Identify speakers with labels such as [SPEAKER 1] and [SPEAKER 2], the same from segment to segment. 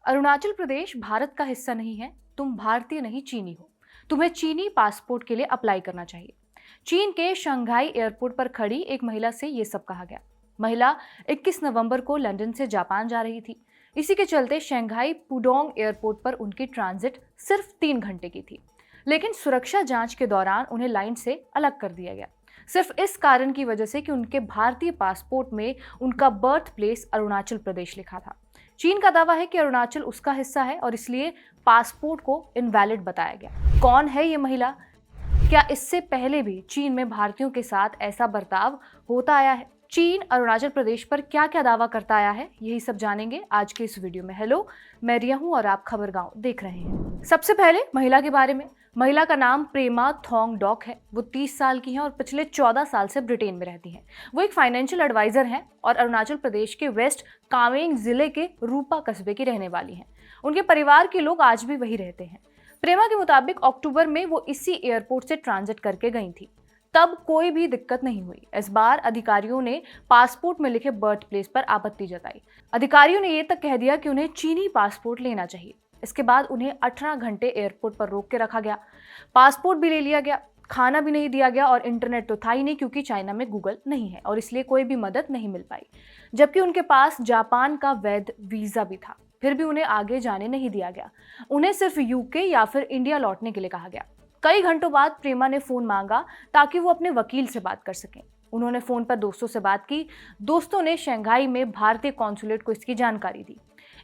[SPEAKER 1] अरुणाचल प्रदेश भारत का हिस्सा नहीं है। तुम भारतीय नहीं चीनी हो। तुम्हें चीनी पासपोर्ट के लिए अप्लाई करना चाहिए। चीन के शंघाई एयरपोर्ट पर खड़ी एक महिला से ये सब कहा गया। महिला 21 नवंबर को लंदन से जापान जा रही थी। इसी के चलते शंघाई पुडोंग एयरपोर्ट पर उनकी ट्रांजिट सिर्फ 3 घंटे की थी। लेकिन सुरक्षा जांच के दौरान उन्हें लाइन से अलग कर दिया गया, सिर्फ इस कारण की वजह से कि उनके भारतीय पासपोर्ट में उनका बर्थ प्लेस अरुणाचल प्रदेश लिखा था। चीन का दावा है कि अरुणाचल उसका हिस्सा है और इसलिए पासपोर्ट को इनवैलिड बताया गया। कौन है ये महिला? क्या इससे पहले भी चीन में भारतीयों के साथ ऐसा बर्ताव होता आया है? चीन अरुणाचल प्रदेश पर क्या क्या दावा करता आया है, यही सब जानेंगे आज के इस वीडियो में। हेलो, मैं रिया हूं और आप खबरगांव देख रहे हैं। सबसे पहले महिला के बारे में। महिला का नाम प्रेमा थोंगडॉक है। वो 30 साल की हैं और पिछले 14 साल से ब्रिटेन में रहती हैं। वो एक फाइनेंशियल एडवाइजर हैं और अरुणाचल प्रदेश के वेस्ट कामेंग जिले के रूपा कस्बे की रहने वाली हैं। उनके परिवार के लोग आज भी वही रहते हैं। प्रेमा के मुताबिक अक्टूबर में वो इसी एयरपोर्ट से ट्रांजिट करके गई थी। तब कोई भी दिक्कत नहीं हुई। इस बार अधिकारियों ने पासपोर्ट में लिखे बर्थ प्लेस पर आपत्ति जताई। अधिकारियों ने ये तक कह दिया कि उन्हें चीनी पासपोर्ट लेना चाहिए। इसके बाद उन्हें 18 घंटे एयरपोर्ट पर रोक के रखा गया। पासपोर्ट भी ले लिया गया, खाना भी नहीं दिया गया और इंटरनेट तो था ही नहीं, क्योंकि चाइना में गूगल नहीं है और इसलिए कोई भी मदद नहीं मिल पाई। जबकि उनके पास जापान का वैध वीजा भी था, फिर भी उन्हें आगे जाने नहीं दिया गया। उन्हें सिर्फ यूके या फिर इंडिया लौटने के लिए कहा गया। कई घंटों बाद प्रेमा ने फोन मांगा ताकि वो अपने वकील से बात कर सकें। उन्होंने फोन पर दोस्तों से बात की। दोस्तों ने शंघाई में भारतीय कॉन्सुलेट को इसकी जानकारी दी।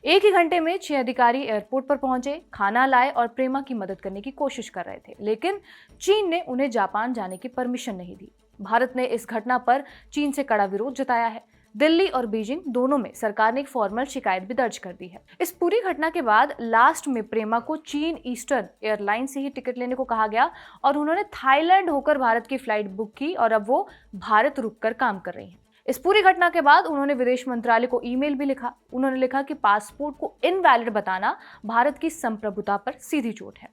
[SPEAKER 1] एक ही घंटे में 6 अधिकारी एयरपोर्ट पर पहुंचे, खाना लाए और प्रेमा की मदद करने की कोशिश कर रहे थे। लेकिन चीन ने उन्हें जापान जाने की परमिशन नहीं दी। भारत ने इस घटना पर चीन से कड़ा विरोध जताया है। दिल्ली और बीजिंग दोनों में सरकार ने एक फॉर्मल शिकायत भी दर्ज कर दी है। इस पूरी घटना के बाद लास्ट में प्रेमा को चीन ईस्टर्न एयरलाइन से ही टिकट लेने को कहा गया और उन्होंने थाईलैंड होकर भारत की फ्लाइट बुक की और अब वो भारत रुककर काम कर रही हैं। इस पूरी घटना के बाद उन्होंने विदेश मंत्रालय को ईमेल भी लिखा। उन्होंने लिखा कि पासपोर्ट को इनवैलिड बताना भारत की संप्रभुता पर सीधी चोट है।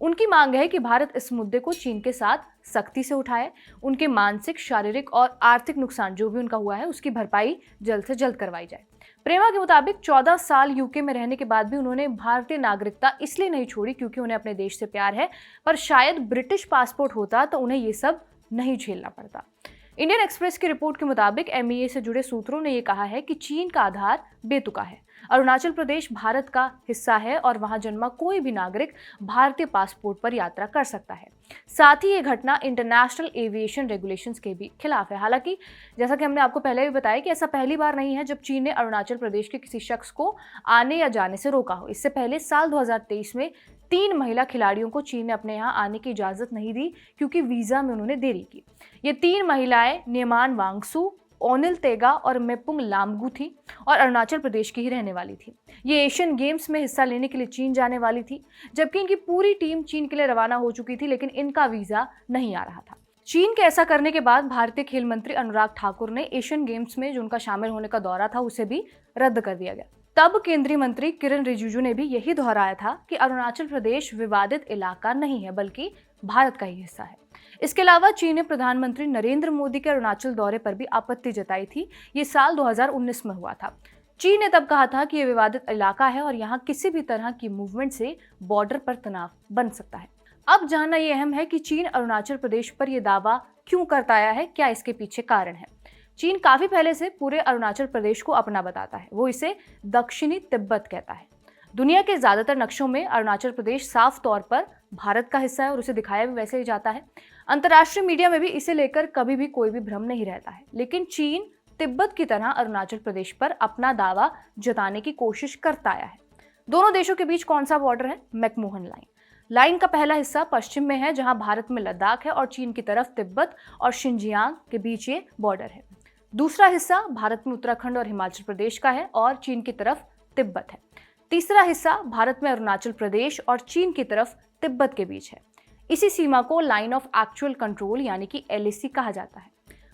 [SPEAKER 1] उनकी मांग है कि भारत इस मुद्दे को चीन के साथ सख्ती से उठाए। उनके मानसिक, शारीरिक और आर्थिक नुकसान जो भी उनका हुआ है उसकी भरपाई जल्द से जल्द करवाई जाए। प्रेमा के मुताबिक 14 साल यूके में रहने के बाद भी उन्होंने भारतीय नागरिकता इसलिए नहीं छोड़ी क्योंकि उन्हें अपने देश से प्यार है, पर शायद ब्रिटिश पासपोर्ट होता तो उन्हें ये सब नहीं झेलना पड़ता। इंडियन एक्सप्रेस की रिपोर्ट के मुताबिक एमईए से जुड़े सूत्रों ने यह कहा है कि चीन का आधार बेतुका है। अरुणाचल प्रदेश भारत का हिस्सा है और वहां जन्मा कोई भी नागरिक भारतीय पासपोर्ट पर यात्रा कर सकता है। साथ ही ये घटना इंटरनेशनल एविएशन रेगुलेशंस के भी खिलाफ है। हालांकि जैसा कि हमने आपको पहले भी बताया कि ऐसा पहली बार नहीं है जब चीन ने अरुणाचल प्रदेश के किसी शख्स को आने या जाने से रोका हो। इससे पहले साल 2023 में 3 महिला खिलाड़ियों को चीन ने अपने यहाँ आने की इजाजत नहीं दी क्योंकि वीजा में उन्होंने देरी की। ये 3 महिलाएं नेमान वांगसू, ओनिल तेगा और मेपुंग लामगू थी और अरुणाचल प्रदेश की ही रहने वाली थी। ये एशियन गेम्स में हिस्सा लेने के लिए चीन जाने वाली थी, जबकि इनकी पूरी टीम चीन के लिए रवाना हो चुकी थी, लेकिन इनका वीजा नहीं आ रहा था। चीन के ऐसा करने के बाद भारतीय खेल मंत्री अनुराग ठाकुर ने एशियन गेम्स में जो उनका शामिल होने का दौरा था उसे भी रद्द कर दिया गया। तब केंद्रीय मंत्री किरण रिजिजू ने भी यही दोहराया था कि अरुणाचल प्रदेश विवादित इलाका नहीं है बल्कि भारत का ही हिस्सा है। इसके अलावा चीन ने प्रधानमंत्री नरेंद्र मोदी के अरुणाचल दौरे पर भी आपत्ति जताई थी। ये साल 2019 में हुआ था। चीन ने तब कहा था कि यह विवादित इलाका है और यहाँ किसी भी तरह की मूवमेंट से बॉर्डर पर तनाव बन सकता है। अब जानना यह अहम है कि चीन अरुणाचल प्रदेश पर यह दावा क्यों करता आया है, क्या इसके पीछे कारण है। चीन काफी पहले से पूरे अरुणाचल प्रदेश को अपना बताता है। वो इसे दक्षिणी तिब्बत कहता है। दुनिया के ज्यादातर नक्शों में अरुणाचल प्रदेश साफ तौर पर भारत का हिस्सा है और उसे दिखाया भी वैसे ही जाता है। अंतर्राष्ट्रीय मीडिया में भी इसे लेकर कभी भी कोई भी भ्रम नहीं रहता है। लेकिन चीन तिब्बत की तरह अरुणाचल प्रदेश पर अपना दावा जताने की कोशिश करता आया है। दोनों देशों के बीच कौन सा बॉर्डर है? McMahon line. लाइन का पहला हिस्सा पश्चिम में है जहां भारत में लद्दाख है और चीन की तरफ तिब्बत और शिनजियांग के बीच ये बॉर्डर है। दूसरा हिस्सा भारत में उत्तराखंड और हिमाचल प्रदेश का है और चीन की तरफ तिब्बत है। तीसरा हिस्सा भारत में अरुणाचल प्रदेश और चीन की तरफ तिब्बत के बीच है। इसी सीमा को लाइन ऑफ एक्चुअल कंट्रोल यानी कि एलएसी कहा जाता है।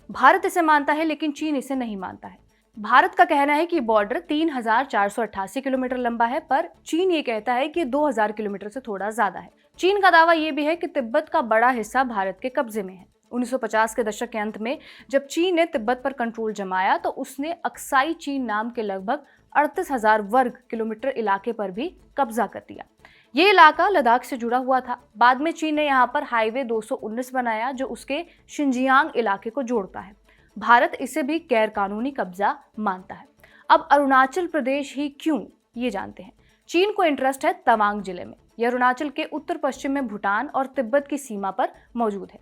[SPEAKER 1] भारत इसे मानता है लेकिन चीन इसे नहीं मानता है। भारत का कहना है कि बॉर्डर 3488 किलोमीटर लंबा है, पर चीन ये कहता है कि 2000 किलोमीटर से थोड़ा ज्यादा है। चीन का दावा यह भी है कि तिब्बत का बड़ा हिस्सा भारत के कब्जे में है। 1950 के दशक के अंत में जब चीन ने तिब्बत पर कंट्रोल जमाया तो उसने अक्साई चीन नाम के लगभग 38,000 वर्ग किलोमीटर इलाके पर भी कब्जा कर लिया। ये इलाका लद्दाख से जुड़ा हुआ था। बाद में चीन ने यहाँ पर हाईवे 219 बनाया जो उसके शिनजियांग इलाके को जोड़ता है। भारत इसे भी गैर कानूनी कब्जा मानता है। अब अरुणाचल प्रदेश ही क्यों, ये जानते हैं। चीन को इंटरेस्ट है तवांग जिले में। यह अरुणाचल के उत्तर पश्चिम में भूटान और तिब्बत की सीमा पर मौजूद है।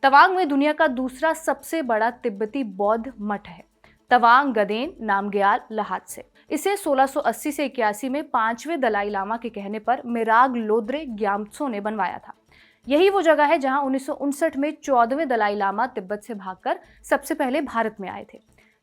[SPEAKER 1] तवांग में दुनिया का दूसरा सबसे बड़ा तिब्बती बौद्ध मठ है, तवांग गदेन नामग्याल लहात्से। इसे 1680 से 81 में 5वें दलाई लामा के कहने पर मेराग लोद्रे ग्याम्त्सो ने बनवाया था। यही वो जगह है जहां 1959 में 14वें दलाई लामा तिब्बत से भागकर सबसे पहले भारत में आए थे।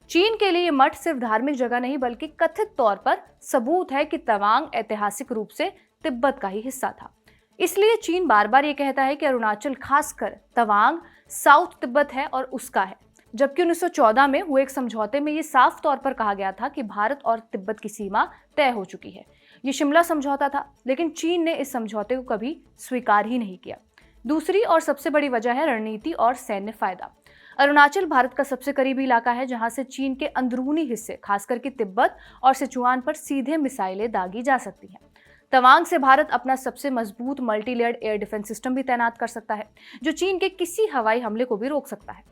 [SPEAKER 1] चीन के लिए ये मठ सिर्फ धार्मिक जगह नहीं बल्कि कथित तौर पर सबूत है कि तवांग ऐतिहासिक रूप से तिब्बत का ही हिस्सा था। इसलिए चीन बार बार ये कहता है कि अरुणाचल खासकर तवांग साउथ तिब्बत है और उसका है, जबकि 1914 में हुए एक समझौते में ये साफ तौर पर कहा गया था कि भारत और तिब्बत की सीमा तय हो चुकी है। ये शिमला समझौता था, लेकिन चीन ने इस समझौते को कभी स्वीकार ही नहीं किया। दूसरी और सबसे बड़ी वजह है रणनीति और सैन्य फायदा। अरुणाचल भारत का सबसे करीबी इलाका है जहां से चीन के अंदरूनी हिस्से खासकर कि तिब्बत और सिचुआन पर सीधे मिसाइलें दागी जा सकती हैं। तवांग से भारत अपना सबसे मजबूत multi layered air defence system भी तैनात कर सकता है जो चीन के किसी हवाई हमले को भी रोक सकता है।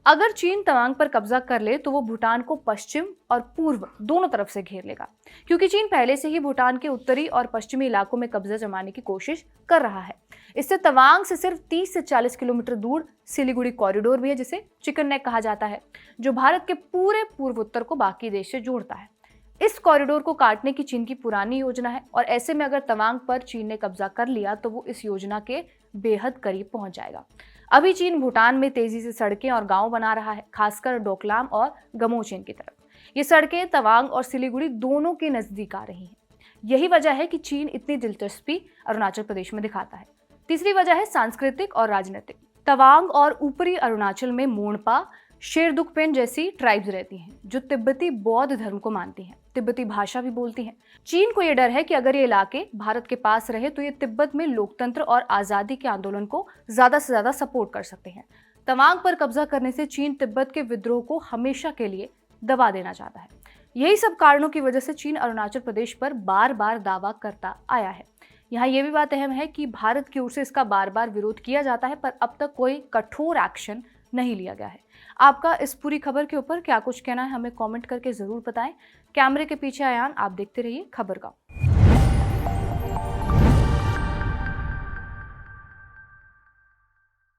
[SPEAKER 1] अगर चीन तवांग पर कब्जा कर ले तो वो भूटान को पश्चिम और पूर्व दोनों तरफ से घेर लेगा, क्योंकि चीन पहले से ही भूटान के उत्तरी और पश्चिमी इलाकों में कब्जा जमाने की कोशिश कर रहा है। इससे तवांग से सिर्फ 30 से 40 किलोमीटर दूर सिलीगुड़ी कॉरिडोर भी है, जिसे चिकन नेक कहा जाता है, जो भारत के पूरे पूर्व उत्तर को बाकी देश से जोड़ता है। इस कॉरिडोर को काटने की चीन की पुरानी योजना है और ऐसे में अगर तवांग पर चीन ने कब्जा कर लिया तो वो इस योजना के बेहद करीब पहुंच जाएगा। अभी चीन भूटान में तेजी से सड़कें और गांव बना रहा है, खासकर डोकलाम और गमोचेन की तरफ। ये सड़कें तवांग और सिलीगुड़ी दोनों के नजदीक आ रही हैं। यही वजह है कि चीन इतनी दिलचस्पी अरुणाचल प्रदेश में दिखाता है। तीसरी वजह है सांस्कृतिक और राजनीतिक। तवांग और ऊपरी अरुणाचल में मोनपा, शेरदुकपेन जैसी ट्राइब्स रहती हैं जो तिब्बती बौद्ध धर्म को मानती हैं, तिब्बती भाषा भी बोलती हैं। चीन को यह डर है कि अगर ये इलाके भारत के पास रहे तो ये तिब्बत में लोकतंत्र और आज़ादी के आंदोलन को ज़्यादा से ज़्यादा सपोर्ट कर सकते हैं। तवांग पर कब्जा करने से चीन तिब्बत के विद्रोह को हमेशा के लिए दबा देना चाहता है। यही सब कारणों की वजह से चीन अरुणाचल प्रदेश पर बार बार दावा करता आया है। यहाँ ये भी बात अहम है कि भारत की ओर से इसका बार बार विरोध किया जाता है, पर अब तक कोई कठोर एक्शन नहीं लिया गया है। आपका इस पूरी खबर के ऊपर क्या कुछ कहना है, हमें कमेंट करके जरूर बताएं। कैमरे के पीछे आयान, आप देखते रहिए खबर गाँव।